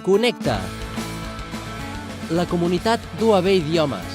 Connecta. La comunitat d'UAB Idiomes.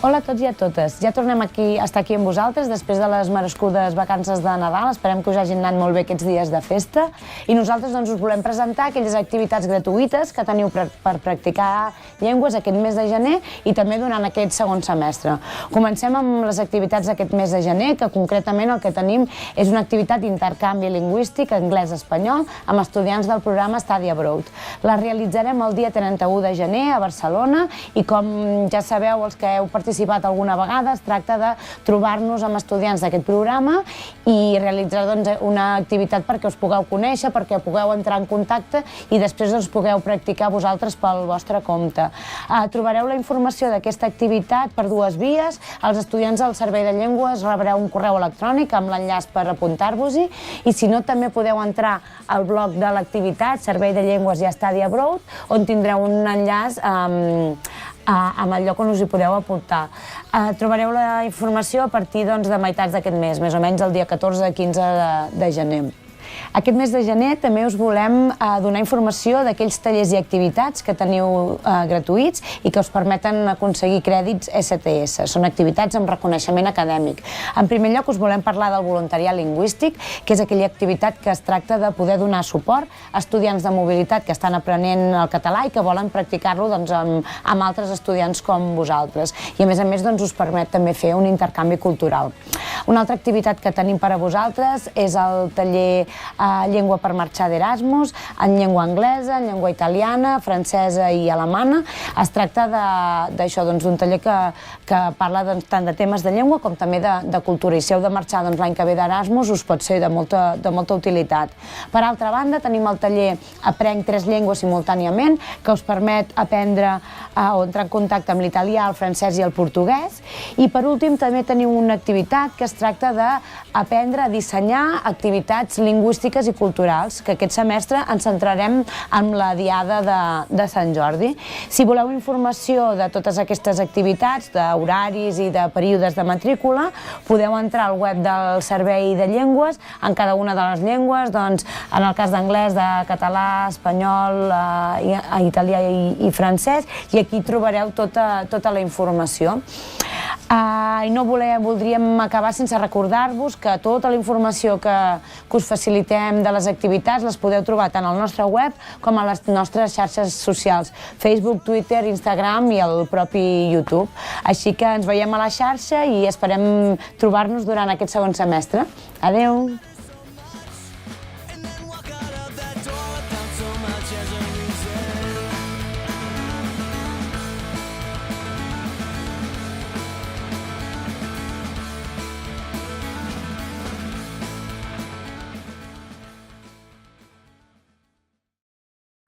Hola a tots i a totes. Ja tornem a estar aquí amb vosaltres després de les merescudes vacances de Nadal. Esperem que us hagin anat molt bé aquests dies de festa. I nosaltres us volem presentar aquelles activitats gratuïtes que teniu per practicar llengües aquest mes de gener i també durant aquest segon semestre. Comencem amb les activitats d'aquest mes de gener, que concretament el que tenim és una activitat d'intercanvi lingüístic anglès-espanyol amb estudiants del programa Study Abroad. La realitzarem el dia 31 de gener a Barcelona i, com ja sabeu, els que heu participat alguna vegada, es tracta de trobar-nos amb estudiants d'aquest programa i realitzar una activitat perquè us pugueu conèixer, perquè pugueu entrar en contacte i després us pugueu practicar vosaltres pel vostre compte. Trobareu la informació d'aquesta activitat per dues vies. Els estudiants del Servei de Llengües rebreu un correu electrònic amb l'enllaç per apuntar-vos-hi i, si no, també podeu entrar al blog de l'activitat Servei de Llengües i Study Abroad, on tindreu un enllaç amb el lloc on us hi podeu apuntar. Trobareu la informació a partir de meitats d'aquest mes, més o menys el dia 14-15 de gener. Aquest mes de gener també us volem donar informació d'aquells tallers i activitats que teniu gratuïts i que us permeten aconseguir crèdits STS. Són activitats amb reconeixement acadèmic. En primer lloc us volem parlar del voluntariat lingüístic, que és aquella activitat que es tracta de poder donar suport a estudiants de mobilitat que estan aprenent el català i que volen practicar-lo amb altres estudiants com vosaltres. I a més us permet també fer un intercanvi cultural. Una altra activitat que tenim per a vosaltres és el taller Llengua per marxar d'Erasmus, en llengua anglesa, en llengua italiana, francesa i alemana. Es tracta d'un taller que parla tant de temes de llengua com també de cultura. I si heu de marxar l'any que ve d'Erasmus, us pot ser de molta utilitat. Per altra banda, tenim el taller Aprenc 3 llengües simultàniament, que us permet aprendre o entrar en contacte amb l'italià, el francès i el portuguès. I per últim, també tenim una activitat que es tracta d'aprendre a dissenyar activitats lingüístiques i culturals, que aquest semestre ens centrarem en la Diada de Sant Jordi. Si voleu informació de totes aquestes activitats, d'horaris i de períodes de matrícula, podeu entrar al web del Servei de Llengües, en cada una de les llengües, en el cas d'anglès, de català, espanyol, italià i francès, i aquí trobareu tota la informació. I no voldríem acabar sense recordar-vos que tota la informació que us facilitem de les activitats les podeu trobar tant al nostre web com a les nostres xarxes socials, Facebook, Twitter, Instagram i el propi YouTube. Així que ens veiem a la xarxa i esperem trobar-nos durant aquest segon semestre. Adeu!